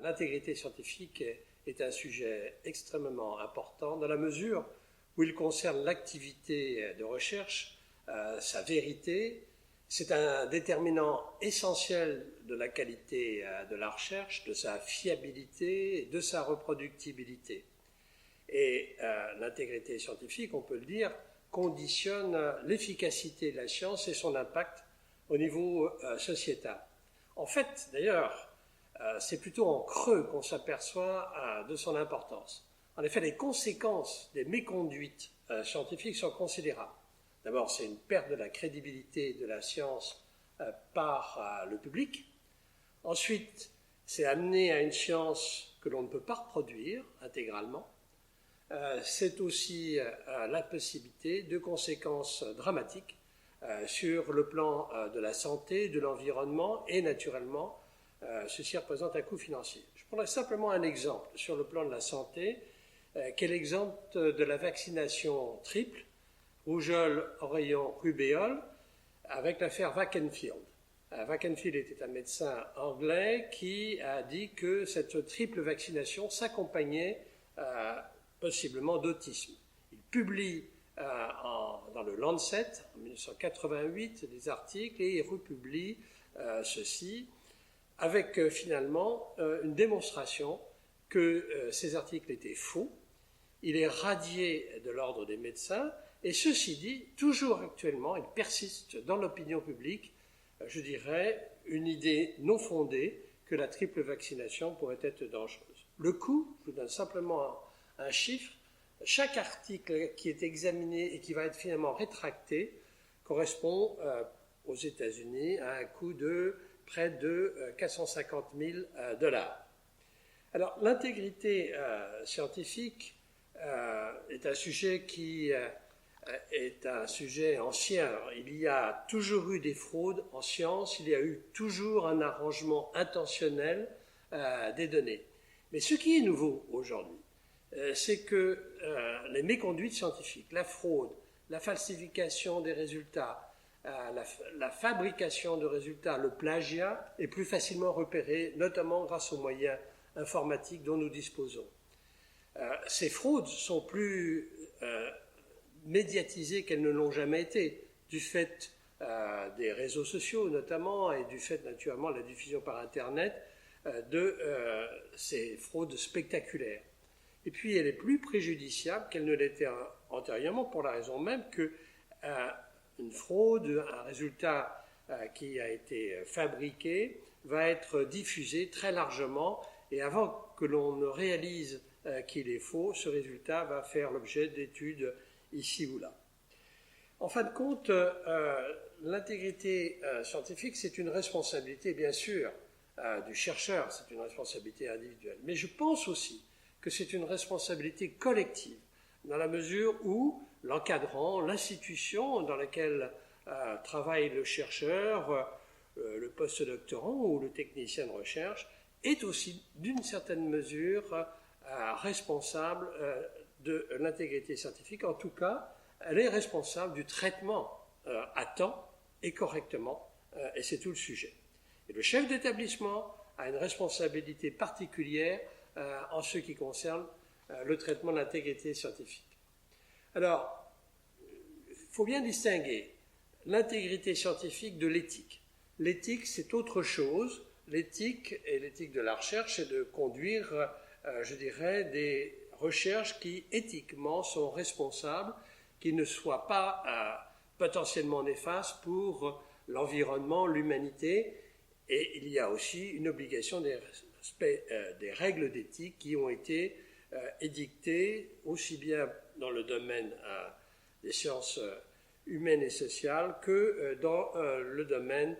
L'intégrité scientifique est un sujet extrêmement important dans la mesure où il concerne l'activité de recherche, sa vérité. C'est un déterminant essentiel de la qualité de la recherche, de sa fiabilité et de sa reproductibilité. Et l'intégrité scientifique, on peut le dire, conditionne l'efficacité de la science et son impact au niveau sociétal. En fait, d'ailleurs, c'est plutôt en creux qu'on s'aperçoit de son importance. En effet, les conséquences des méconduites scientifiques sont considérables. D'abord, c'est une perte de la crédibilité de la science par le public. Ensuite, c'est amener à une science que l'on ne peut pas reproduire intégralement. C'est aussi la possibilité de conséquences dramatiques sur le plan de la santé, de l'environnement et naturellement, ceci représente un coût financier. Je prendrai simplement un exemple sur le plan de la santé, qui est l'exemple de la vaccination triple, rougeole, oreillon, rubéole, avec l'affaire Wackenfield. Wackenfield était un médecin anglais qui a dit que cette triple vaccination s'accompagnait possiblement d'autisme. Il publie dans le Lancet, en 1988, des articles et il republie ceci, avec finalement une démonstration que ces articles étaient faux. Il est radié de l'ordre des médecins, et ceci dit, toujours actuellement, il persiste dans l'opinion publique, je dirais, une idée non fondée que la triple vaccination pourrait être dangereuse. Le coût, je vous donne simplement un chiffre, chaque article qui est examiné et qui va être finalement rétracté correspond aux États-Unis à un coût de près de 450 000 $. Alors, l'intégrité scientifique est un sujet qui est un sujet ancien. Alors, il y a toujours eu des fraudes en science, il y a eu toujours un arrangement intentionnel des données. Mais ce qui est nouveau aujourd'hui, c'est que les méconduites scientifiques, la fraude, la falsification des résultats, la fabrication de résultats, le plagiat est plus facilement repéré, notamment grâce aux moyens informatiques dont nous disposons. Ces fraudes sont plus médiatisées qu'elles ne l'ont jamais été, du fait des réseaux sociaux notamment, et du fait naturellement de la diffusion par Internet de ces fraudes spectaculaires. Et puis elle est plus préjudiciable qu'elle ne l'était antérieurement, pour la raison même que une fraude, un résultat qui a été fabriqué, va être diffusé très largement, et avant que l'on ne réalise qu'il est faux, ce résultat va faire l'objet d'études ici ou là. En fin de compte, l'intégrité scientifique, c'est une responsabilité, bien sûr, du chercheur, c'est une responsabilité individuelle, mais je pense aussi que c'est une responsabilité collective, dans la mesure où l'encadrant, l'institution dans laquelle travaille le chercheur, le postdoctorant ou le technicien de recherche, est aussi, d'une certaine mesure, responsable de l'intégrité scientifique. En tout cas, elle est responsable du traitement à temps et correctement, et c'est tout le sujet. Et le chef d'établissement a une responsabilité particulière en ce qui concerne le traitement de l'intégrité scientifique. Alors, il faut bien distinguer l'intégrité scientifique de l'éthique. L'éthique, c'est autre chose. L'éthique et l'éthique de la recherche, c'est de conduire, je dirais, des recherches qui, éthiquement, sont responsables, qui ne soient pas potentiellement néfastes pour l'environnement, l'humanité. Et il y a aussi une obligation des règles d'éthique qui ont été édictées aussi bien dans le domaine des sciences humaines et sociales que dans le domaine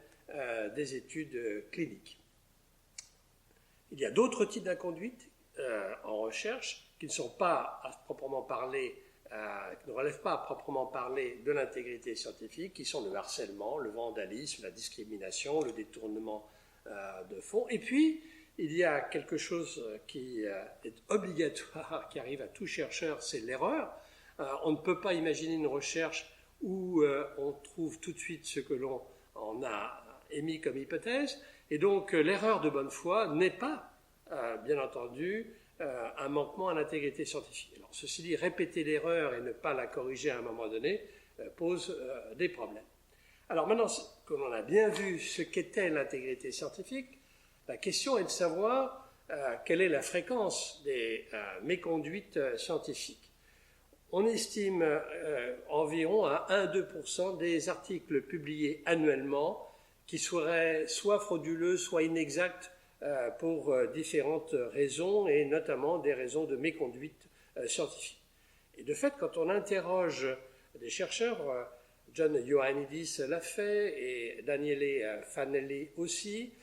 des études cliniques. Il y a d'autres types d'inconduite en recherche qui ne sont pas à proprement parler, qui ne relèvent pas à proprement parler de l'intégrité scientifique, qui sont le harcèlement, le vandalisme, la discrimination, le détournement de fonds. Et puis, il y a quelque chose qui est obligatoire, qui arrive à tout chercheur, c'est l'erreur. On ne peut pas imaginer une recherche où on trouve tout de suite ce que l'on a émis comme hypothèse, et donc l'erreur de bonne foi n'est pas bien entendu, un manquement à l'intégrité scientifique. Alors, ceci dit, répéter l'erreur et ne pas la corriger à un moment donné pose des problèmes. Alors maintenant que l'on a bien vu ce qu'était l'intégrité scientifique, la question est de savoir quelle est la fréquence des méconduites scientifiques. On estime environ à 1-2% des articles publiés annuellement qui seraient soit frauduleux, soit inexacts pour différentes raisons, et notamment des raisons de méconduite scientifique. Et de fait, quand on interroge des chercheurs, John Ioannidis l'a fait et Daniele Fanelli aussi,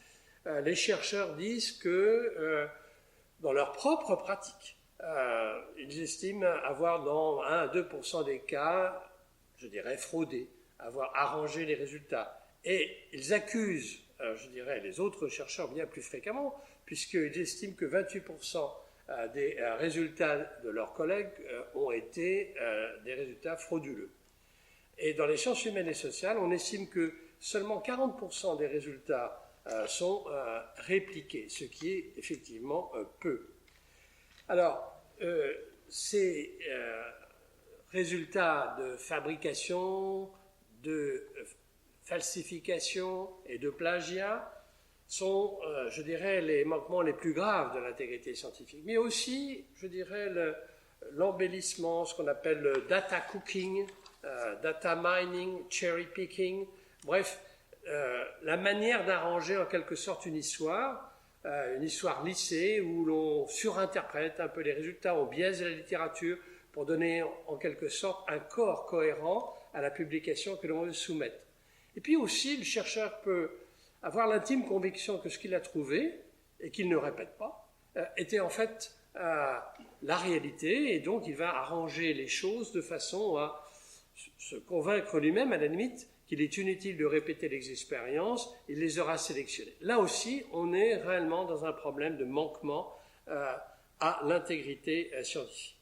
les chercheurs disent que dans leur propre pratique, ils estiment avoir dans 1 à 2% des cas, je dirais, fraudé, avoir arrangé les résultats. Et ils accusent, je dirais, les autres chercheurs bien plus fréquemment, puisqu'ils estiment que 28% des résultats de leurs collègues ont été des résultats frauduleux. Et dans les sciences humaines et sociales, on estime que seulement 40% des résultats sont répliqués, ce qui est effectivement peu. Alors, ces résultats de fabrication, de falsification et de plagiat sont, je dirais, les manquements les plus graves de l'intégrité scientifique. Mais aussi, je dirais, l'embellissement, ce qu'on appelle le data cooking, data mining, cherry picking, bref, la manière d'arranger en quelque sorte une histoire lissée où l'on surinterprète un peu les résultats, on biaise la littérature pour donner en quelque sorte un corps cohérent à la publication que l'on veut soumettre. Et puis aussi, le chercheur peut avoir l'intime conviction que ce qu'il a trouvé, et qu'il ne répète pas, était en fait la réalité, et donc il va arranger les choses de façon à se convaincre lui-même, à la limite, qu'il est inutile de répéter les expériences, il les aura sélectionnées. Là aussi, on est réellement dans un problème de manquement à l'intégrité scientifique.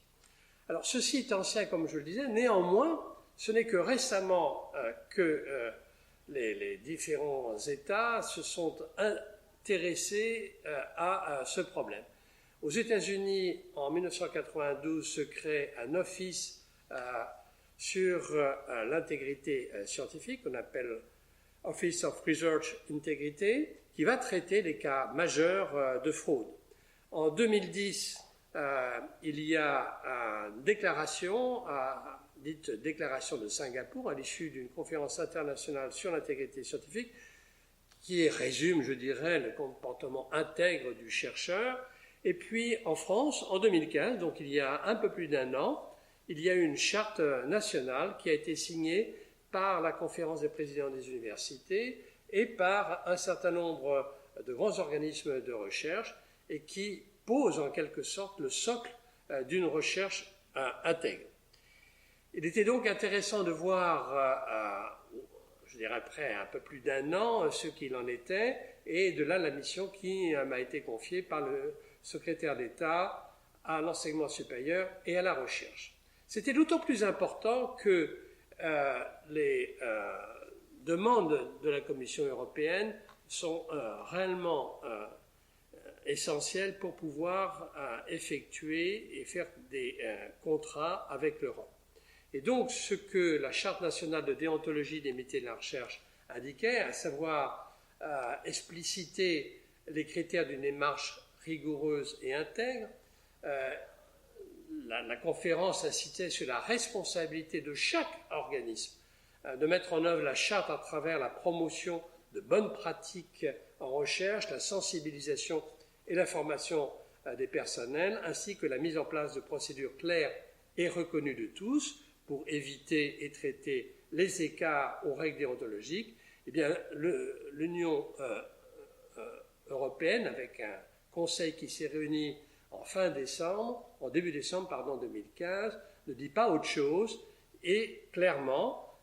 Alors, ceci est ancien, comme je le disais, néanmoins, ce n'est que récemment que les différents États se sont intéressés à ce problème. Aux États-Unis, en 1992, se crée un office sur l'intégrité scientifique, qu'on appelle Office of Research Integrity, qui va traiter les cas majeurs de fraude. En 2010, il y a une déclaration, dite déclaration de Singapour, à l'issue d'une conférence internationale sur l'intégrité scientifique, qui résume, je dirais, le comportement intègre du chercheur. Et puis en France, en 2015, donc il y a un peu plus d'un an, il y a eu une charte nationale qui a été signée par la conférence des présidents des universités et par un certain nombre de grands organismes de recherche et qui pose en quelque sorte le socle d'une recherche intègre. Il était donc intéressant de voir, je dirais après un peu plus d'un an, ce qu'il en était, et de là la mission qui m'a été confiée par le secrétaire d'État à l'enseignement supérieur et à la recherche. C'était d'autant plus important que les demandes de la Commission européenne sont réellement essentielles pour pouvoir effectuer et faire des contrats avec l'Europe. Et donc, ce que la Charte nationale de déontologie des métiers de la recherche indiquait, à savoir expliciter les critères d'une démarche rigoureuse et intègre, la conférence incitait sur la responsabilité de chaque organisme de mettre en œuvre la charte à travers la promotion de bonnes pratiques en recherche, la sensibilisation et la formation des personnels, ainsi que la mise en place de procédures claires et reconnues de tous pour éviter et traiter les écarts aux règles déontologiques. Eh bien, l'Union européenne, avec un conseil qui s'est réuni en début décembre 2015, ne dit pas autre chose et clairement,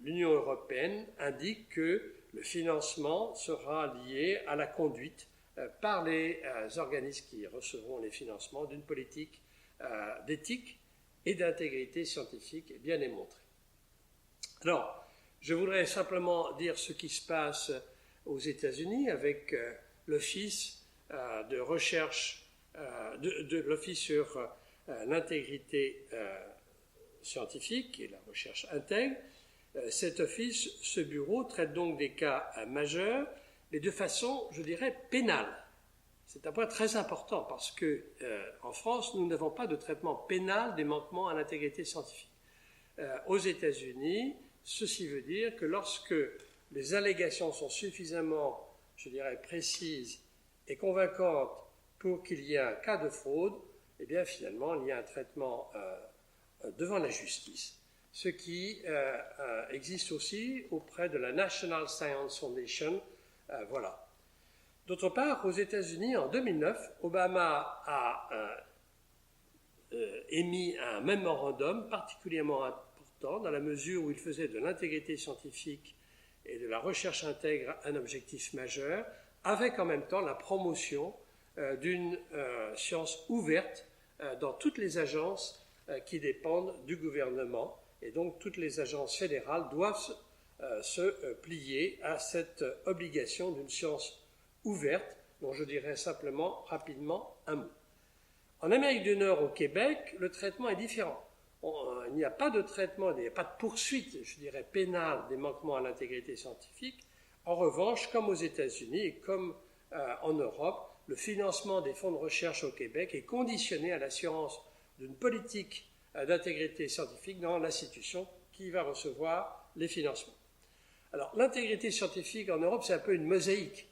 l'Union européenne indique que le financement sera lié à la conduite par les organismes qui recevront les financements d'une politique d'éthique et d'intégrité scientifique bien démontrée. Alors, je voudrais simplement dire ce qui se passe aux États-Unis avec l'Office de recherche de l'Office sur l'intégrité scientifique et la recherche intègre. Cet office, ce bureau, traite donc des cas majeurs, mais de façon, je dirais, pénale. C'est un point très important parce que en France, nous n'avons pas de traitement pénal des manquements à l'intégrité scientifique. Aux États-Unis, ceci veut dire que lorsque les allégations sont suffisamment, je dirais, précises et convaincantes pour qu'il y ait un cas de fraude, eh bien finalement, il y a un traitement devant la justice. Ce qui existe aussi auprès de la National Science Foundation. Voilà. D'autre part, aux États-Unis, en 2009, Obama a émis un mémorandum particulièrement important dans la mesure où il faisait de l'intégrité scientifique et de la recherche intègre un objectif majeur, avec en même temps la promotion d'une science ouverte dans toutes les agences qui dépendent du gouvernement. Et donc toutes les agences fédérales doivent se plier à cette obligation d'une science ouverte, dont je dirais simplement, rapidement, un mot. En Amérique du Nord, au Québec, le traitement est différent. Il n'y a pas de traitement, il n'y a pas de poursuite, je dirais, pénale des manquements à l'intégrité scientifique. En revanche, comme aux États-Unis et comme en Europe, le financement des fonds de recherche au Québec est conditionné à l'assurance d'une politique d'intégrité scientifique dans l'institution qui va recevoir les financements. Alors, l'intégrité scientifique en Europe, c'est un peu une mosaïque.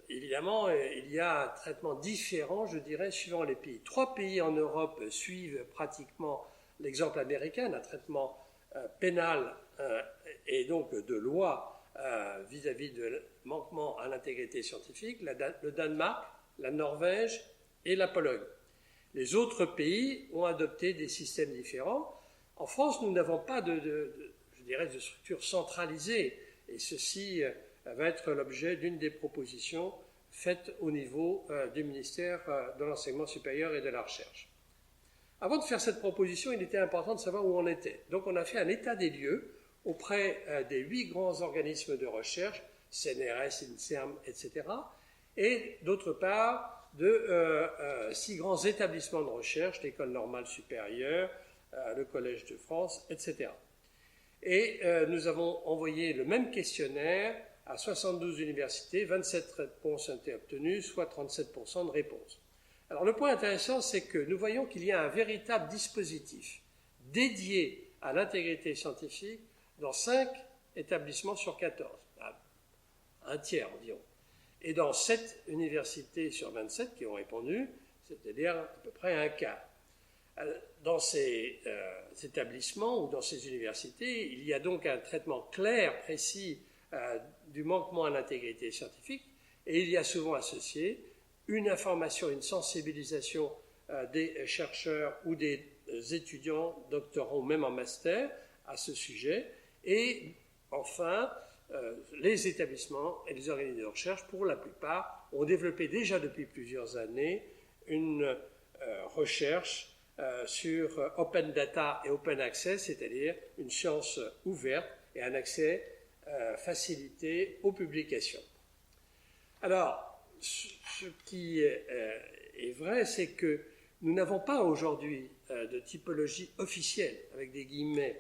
Évidemment, il y a un traitement différent, je dirais, suivant les pays. 3 pays en Europe suivent pratiquement l'exemple américain, un traitement pénal et donc de loi vis-à-vis de manquement à l'intégrité scientifique, le Danemark, la Norvège et la Pologne. Les autres pays ont adopté des systèmes différents. En France, nous n'avons pas je dirais, de structure centralisée, et ceci va être l'objet d'une des propositions faites au niveau du ministère de l'Enseignement supérieur et de la Recherche. Avant de faire cette proposition, il était important de savoir où on était. Donc on a fait un état des lieux auprès des 8 grands organismes de recherche, CNRS, INSERM, etc., et d'autre part de 6 grands établissements de recherche, l'École normale supérieure, le Collège de France, etc. Et nous avons envoyé le même questionnaire à 72 universités, 27 réponses ont été obtenues, soit 37% de réponses. Alors le point intéressant, c'est que nous voyons qu'il y a un véritable dispositif dédié à l'intégrité scientifique dans 5 établissements sur 14, un tiers environ. Et dans 7 universités sur 27 qui ont répondu, c'est-à-dire à peu près un quart. Dans ces établissements ou dans ces universités, il y a donc un traitement clair, précis du manquement à l'intégrité scientifique, et il y a souvent associé une information, une sensibilisation des chercheurs ou des étudiants, doctorants ou même en master à ce sujet, et enfin, les établissements et les organismes de recherche, pour la plupart, ont développé déjà depuis plusieurs années une recherche sur Open Data et Open Access, c'est-à-dire une science ouverte et un accès facilité aux publications. Alors, ce qui est vrai, c'est que nous n'avons pas aujourd'hui de typologie officielle, avec des guillemets,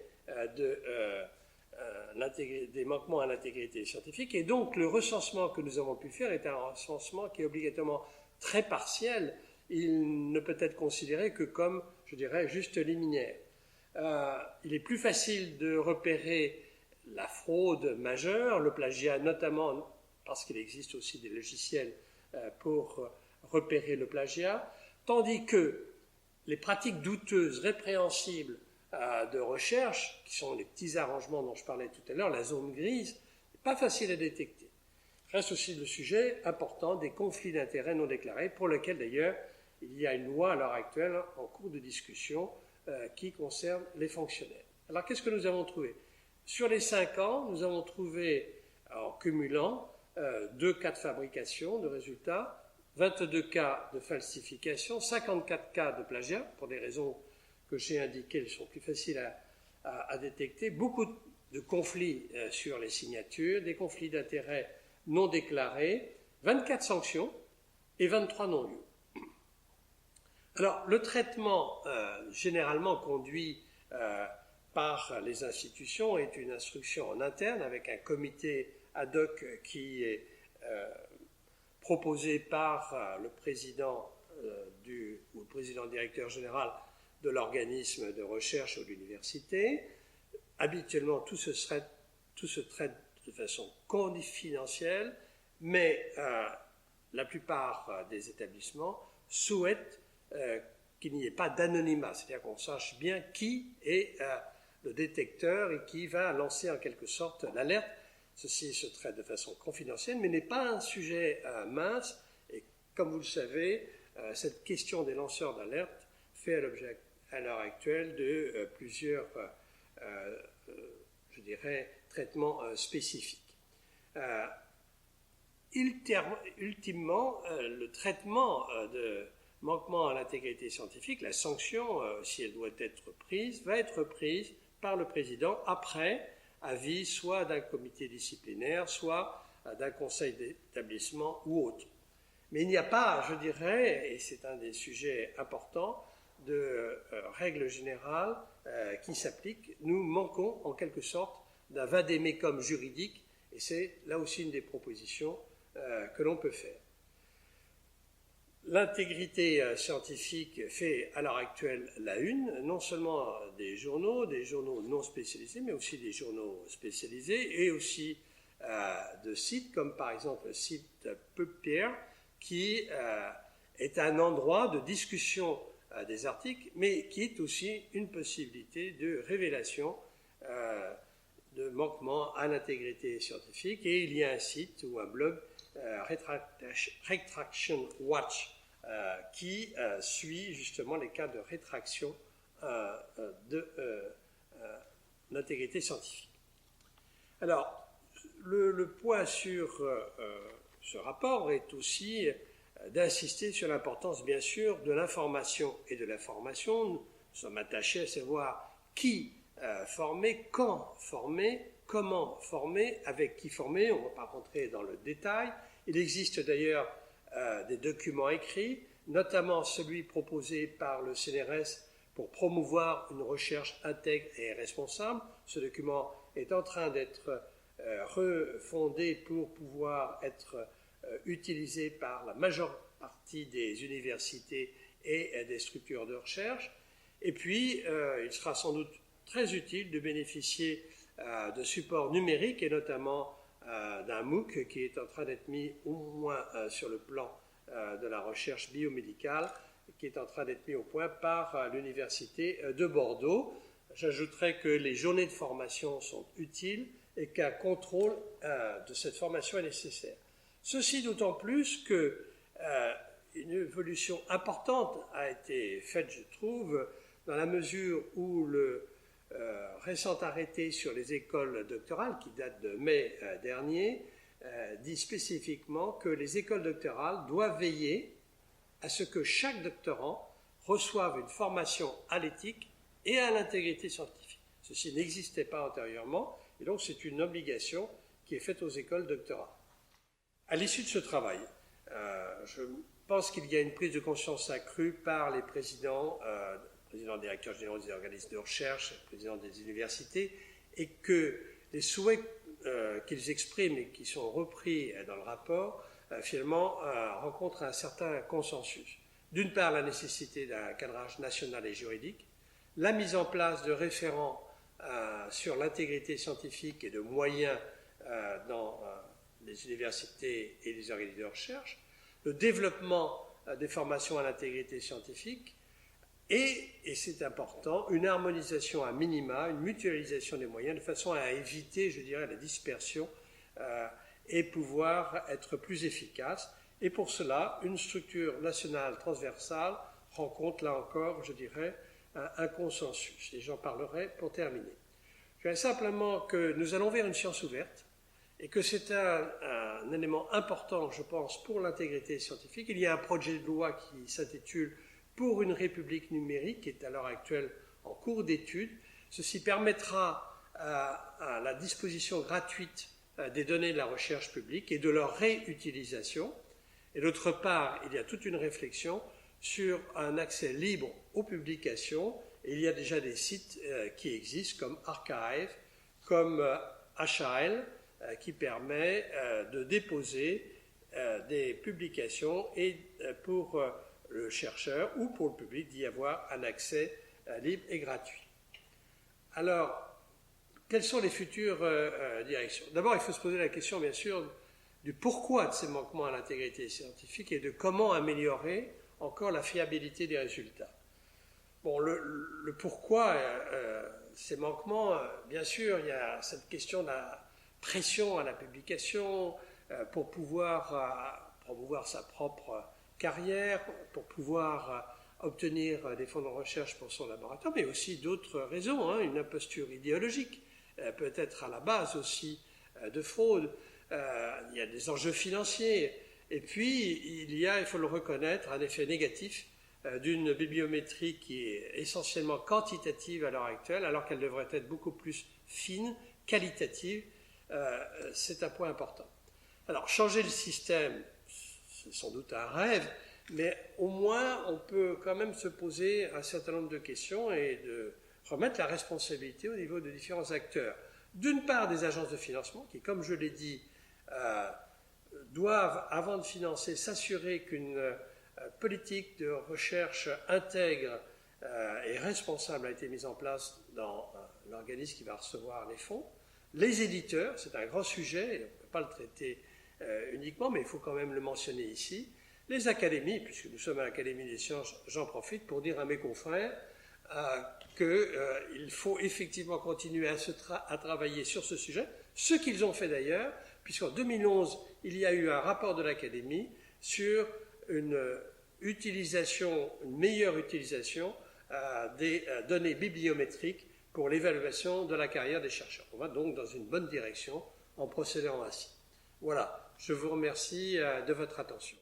des manquements à l'intégrité scientifique, et donc le recensement que nous avons pu faire est un recensement qui est obligatoirement très partiel. Il ne peut être considéré que comme, je dirais, juste liminaire. Il est plus facile de repérer la fraude majeure, le plagiat notamment parce qu'il existe aussi des logiciels pour repérer le plagiat, tandis que les pratiques douteuses, répréhensibles de recherche, qui sont les petits arrangements dont je parlais tout à l'heure, la zone grise, n'est pas facile à détecter. Reste aussi le sujet important des conflits d'intérêts non déclarés, pour lequel d'ailleurs il y a une loi à l'heure actuelle en cours de discussion qui concerne les fonctionnaires. Alors qu'est-ce que nous avons trouvé ? Sur les 5 ans, nous avons trouvé, en cumulant, 2 cas de fabrication de résultats, 22 cas de falsification, 54 cas de plagiat, pour des raisons que j'ai indiquées, elles sont plus faciles à détecter, beaucoup de conflits sur les signatures, des conflits d'intérêts non déclarés, 24 sanctions et 23 non-lieux. Alors, le traitement généralement conduit par les institutions est une instruction en interne avec un comité ad hoc qui est proposé par le président ou le président directeur général de l'organisme de recherche ou de l'université. Habituellement, tout se traite de façon confidentielle, mais la plupart des établissements souhaitent qu'il n'y ait pas d'anonymat, c'est-à-dire qu'on sache bien qui est le détecteur et qui va lancer en quelque sorte l'alerte. Ceci se traite de façon confidentielle, mais n'est pas un sujet mince. Et comme vous le savez, cette question des lanceurs d'alerte fait l'objet à l'heure actuelle de plusieurs, je dirais, traitements spécifiques. Ultimement, le traitement de manquement à l'intégrité scientifique, la sanction, si elle doit être prise, va être prise par le président après avis soit d'un comité disciplinaire, soit d'un conseil d'établissement ou autre. Mais il n'y a pas, je dirais, et c'est un des sujets importants, de règle générale qui s'applique. Nous manquons en quelque sorte d'un vade-mecum juridique, et c'est là aussi une des propositions que l'on peut faire. L'intégrité scientifique fait à l'heure actuelle la une, non seulement des journaux non spécialisés, mais aussi des journaux spécialisés, et aussi de sites comme par exemple le site PubPeer, qui est un endroit de discussion des articles, mais qui est aussi une possibilité de révélation de manquement à l'intégrité scientifique. Et il y a un site ou un blog, Retraction Watch, qui suit justement les cas de rétraction de l'intégrité scientifique. Alors, le point sur ce rapport est aussi d'insister sur l'importance, bien sûr, de l'information et de la formation. Nous sommes attachés à savoir qui former, quand former, comment former, avec qui former. On ne va pas rentrer dans le détail. Il existe d'ailleurs des documents écrits, notamment celui proposé par le CNRS pour promouvoir une recherche intègre et responsable. Ce document est en train d'être refondé pour pouvoir être utilisé par la majeure partie des universités et des structures de recherche. Et puis, il sera sans doute très utile de bénéficier de supports numériques et notamment d'un MOOC qui est en train d'être mis au moins sur le plan de la recherche biomédicale, qui est en train d'être mis au point par l'Université de Bordeaux. J'ajouterai que les journées de formation sont utiles et qu'un contrôle de cette formation est nécessaire. Ceci d'autant plus qu'une évolution importante a été faite, je trouve, dans la mesure où le récent arrêté sur les écoles doctorales, qui date de mai dernier, dit spécifiquement que les écoles doctorales doivent veiller à ce que chaque doctorant reçoive une formation à l'éthique et à l'intégrité scientifique. Ceci n'existait pas antérieurement, et donc c'est une obligation qui est faite aux écoles doctorales. À l'issue de ce travail, je pense qu'il y a une prise de conscience accrue par les présidents directeurs généraux des organismes de recherche, présidents des universités, et que les souhaits qu'ils expriment et qui sont repris dans le rapport, finalement, rencontrent un certain consensus. D'une part, la nécessité d'un cadrage national et juridique, la mise en place de référents sur l'intégrité scientifique et de moyens dans les universités et les organismes de recherche, le développement des formations à l'intégrité scientifique, et c'est important, une harmonisation à minima, une mutualisation des moyens, de façon à éviter, je dirais, la dispersion et pouvoir être plus efficace. Et pour cela, une structure nationale transversale rencontre, là encore, je dirais, un consensus. Et j'en parlerai pour terminer. Je dirais simplement que nous allons vers une science ouverte et que c'est un élément important, je pense, pour l'intégrité scientifique. Il y a un projet de loi qui s'intitule « Pour une république numérique » qui est à l'heure actuelle en cours d'étude. Ceci permettra à la disposition gratuite des données de la recherche publique et de leur réutilisation. Et d'autre part, il y a toute une réflexion sur un accès libre aux publications. Et il y a déjà des sites qui existent comme Archive, comme HAL, qui permet de déposer des publications et pour le chercheur ou pour le public d'y avoir un accès libre et gratuit. Alors, quelles sont les futures directions? D'abord, il faut se poser la question, bien sûr, du pourquoi de ces manquements à l'intégrité scientifique et de comment améliorer encore la fiabilité des résultats. Bon, le pourquoi ces manquements, bien sûr, il y a cette question de la pression à la publication pour pouvoir promouvoir sa propre carrière, pour pouvoir obtenir des fonds de recherche pour son laboratoire, mais aussi d'autres raisons, une imposture idéologique peut être à la base aussi de fraude. Il y a des enjeux financiers, et puis il faut le reconnaître, un effet négatif d'une bibliométrie qui est essentiellement quantitative à l'heure actuelle, alors qu'elle devrait être beaucoup plus fine, qualitative. C'est un point important. Alors, changer le système, c'est sans doute un rêve, mais au moins on peut quand même se poser un certain nombre de questions et de remettre la responsabilité au niveau de différents acteurs. D'une part, des agences de financement qui, comme je l'ai dit, doivent, avant de financer, s'assurer qu'une politique de recherche intègre et responsable a été mise en place dans l'organisme qui va recevoir les fonds. Les éditeurs, c'est un grand sujet, et on ne peut pas le traiter uniquement, mais il faut quand même le mentionner ici. Les académies, puisque nous sommes à l'Académie des sciences, j'en profite pour dire à mes confrères qu'il faut effectivement continuer à travailler sur ce sujet, ce qu'ils ont fait d'ailleurs, puisqu'en 2011, il y a eu un rapport de l'Académie sur une meilleure utilisation des données bibliométriques pour l'évaluation de la carrière des chercheurs. On va donc dans une bonne direction en procédant ainsi. Voilà, je vous remercie de votre attention.